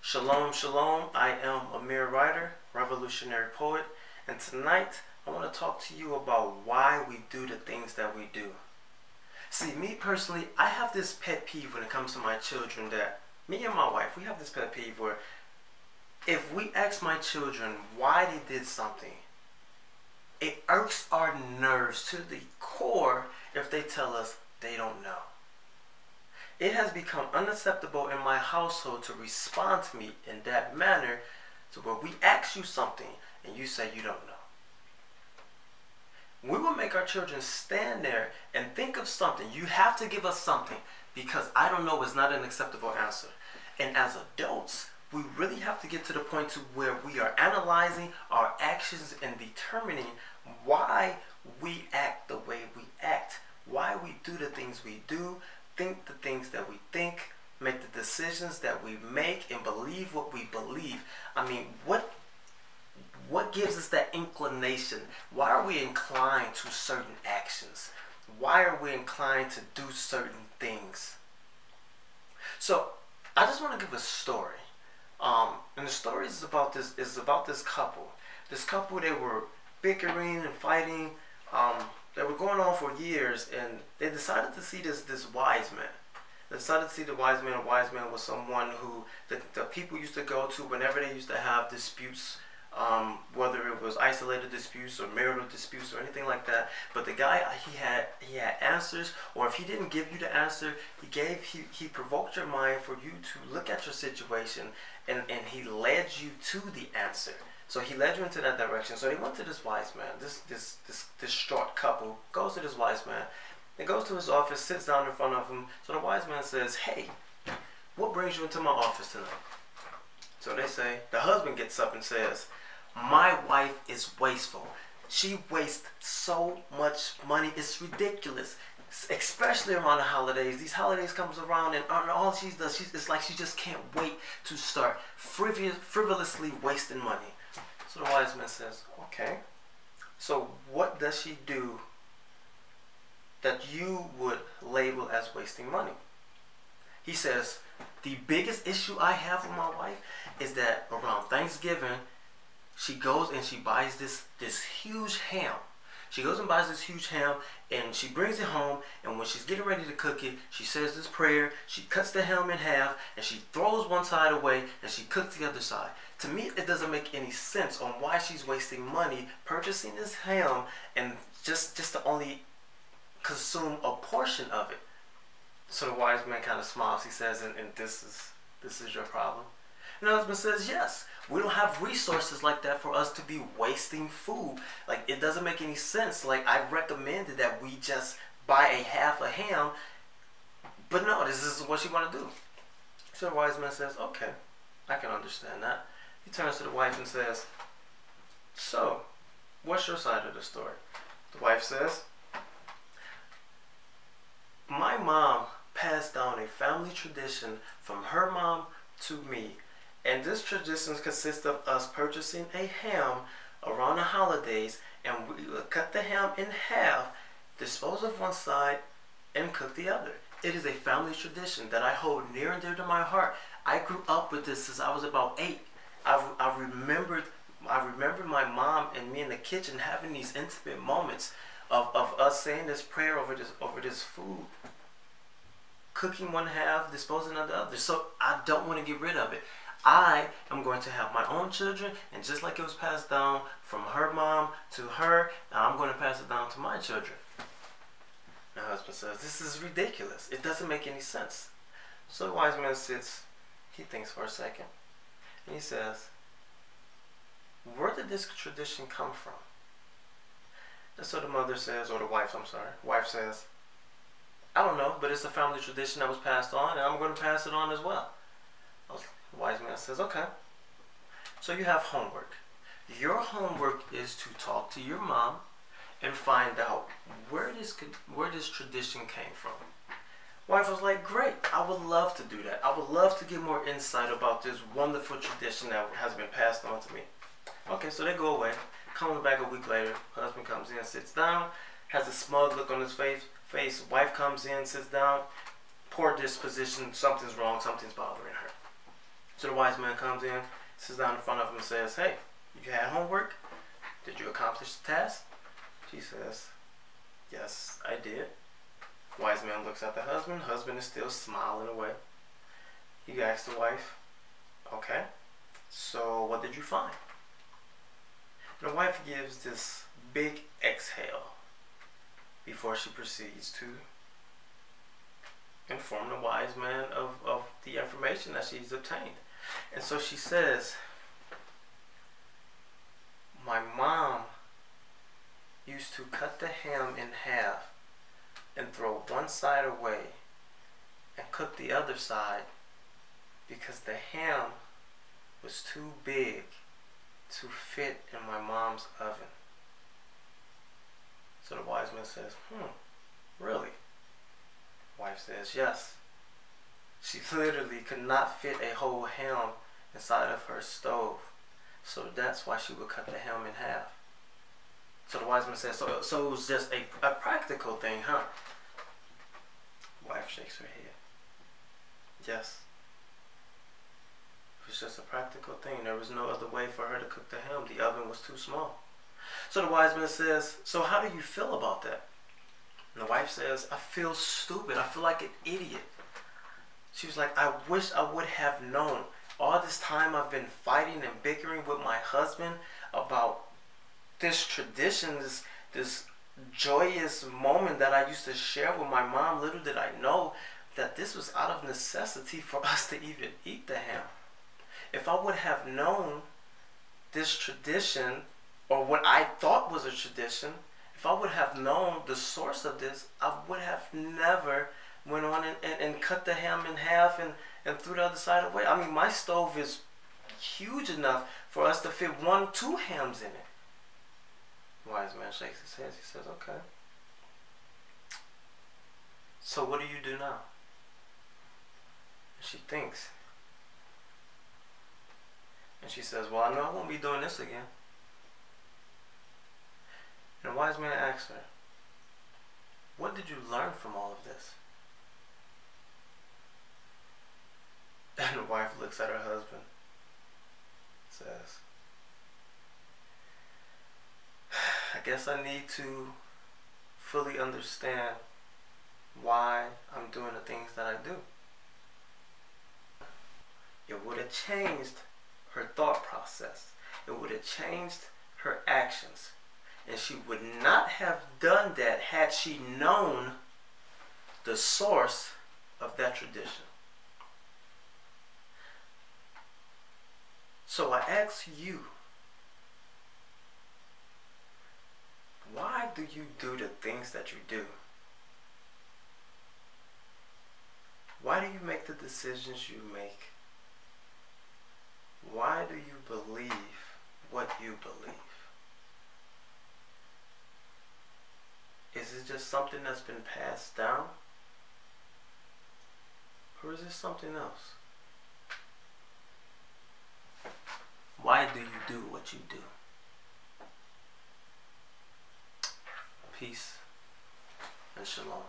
Shalom, shalom. I am Amire Ryter, revolutionary poet, and tonight I want to talk to you about why we do the things that we do. See, me personally, I have this pet peeve when it comes to my children that me and my wife, we have this pet peeve where if we ask my children why they did something, it irks our nerves to the core if they tell us they don't know. It has become unacceptable in my household to respond to me in that manner, to where we ask you something and you say you don't know. We will make our children stand there and think of something. You have to give us something, because I don't know is not an acceptable answer. And as adults, we really have to get to the point to where we are analyzing our actions and determining why we act the way we act, why we do the things we do, think the things that we think, make the decisions that we make, and believe what we believe. I mean, what gives us that inclination? Why are we inclined to certain actions? Why are we inclined to do certain things? So I just want to give a story. And the story is about this couple. This couple, they were bickering and fighting. They were going on for years, and they decided to see this wise man. They decided to see the wise man. A wise man was someone who the people used to go to whenever they used to have disputes, whether it was isolated disputes or marital disputes or anything like that. But the guy, he had answers, or if he didn't give you the answer, he provoked your mind for you to look at your situation, and he led you to the answer. So he led you into that direction. So they went to this wise man. This distraught couple goes to this wise man. He goes to his office, sits down in front of him. So the wise man says, "Hey, what brings you into my office tonight?" So they say, the husband gets up and says, "My wife is wasteful. She wastes so much money. It's ridiculous. Especially around the holidays. These holidays comes around, and all she does, it's like she just can't wait to start frivolously wasting money." So the wise man says, "Okay, so what does she do that you would label as wasting money?" He says, "The biggest issue I have with my wife is that around Thanksgiving, she goes and she buys this huge ham. She goes and buys this huge ham, and she brings it home, and when she's getting ready to cook it, she says this prayer, she cuts the ham in half, and she throws one side away, and she cooks the other side. To me, it doesn't make any sense on why she's wasting money purchasing this ham and just to only consume a portion of it." So the wise man kind of smiles. He says, and this is your problem? And the husband says, "Yes, we don't have resources like that for us to be wasting food. Like, it doesn't make any sense. Like, I recommended that we just buy half a ham, but no, this is what you want to do." So the wise man says, "Okay, I can understand that." He turns to the wife and says, "So, what's your side of the story?" The wife says, "My mom passed down a family tradition from her mom to me. And this tradition consists of us purchasing a ham around the holidays, and we will cut the ham in half, dispose of one side, and cook the other. It is a family tradition that I hold near and dear to my heart. I grew up with this since I was about 8. I remembered my mom and me in the kitchen having these intimate moments of us saying this prayer over this food, cooking one half, disposing of the other. So I don't want to get rid of it. I am going to have my own children, and just like it was passed down from her mom to her, now I'm going to pass it down to my children." The husband says, "This is ridiculous. It doesn't make any sense." So the wise man sits, he thinks for a second, and he says, "Where did this tradition come from?" And so the mother says, or the wife, wife says, "I don't know, but it's a family tradition that was passed on, and I'm going to pass it on as well." The wise man says, "Okay, so you have homework. Your homework is to talk to your mom and find out where this tradition came from." Wife was like, "Great, I would love to do that. I would love to get more insight about this wonderful tradition that has been passed on to me." Okay, so they go away. Coming back a week later, husband comes in, sits down, has a smug look on his face. Wife comes in, sits down, poor disposition, something's wrong, something's bothering her. So the wise man comes in, sits down in front of him and says, hey, you had homework? Did you accomplish the task? She says, yes, I did. Wise man looks at the husband. Husband is still smiling away. He asks the wife, okay, so what did you find? And the wife gives this big exhale before she proceeds to inform the wise man of the information that she's obtained. And so she says, my mom used to cut the ham in half and throw one side away and cook the other side because the ham was too big to fit in my mom's oven. So the wise man says, really? Wife says, yes. She literally could not fit a whole ham inside of her stove. So that's why she would cut the ham in half. So the wise man says, so it was just a practical thing, huh? Wife shakes her head. Yes. It was just a practical thing. There was no other way for her to cook the ham. The oven was too small. So the wise man says, so how do you feel about that? And the wife says, I feel stupid. I feel like an idiot. She was like, I wish I would have known. All this time I've been fighting and bickering with my husband about this tradition, this joyous moment that I used to share with my mom. Little did I know that this was out of necessity for us to even eat the ham. If I would have known this tradition, or what I thought was a tradition, if I would have known the source of this, I would have never went on and cut the ham in half and threw the other side away. I mean, my stove is huge enough for us to fit 2 hams in it. Wise man shakes his head. He says, okay. So what do you do now? And she thinks. And she says, well, I know I won't be doing this again. And the wise man asks her, what did you learn from all of this? And the wife looks at her husband, says, I guess I need to fully understand why I'm doing the things that I do. It would have changed her thought process. It would have changed her actions. And she would not have done that had she known the source of that tradition. So I ask you, why do you do the things that you do? Why do you make the decisions you make? Why do you believe what you believe? Is it just something that's been passed down? Or is it something else? Why do you do what you do? Peace and shalom.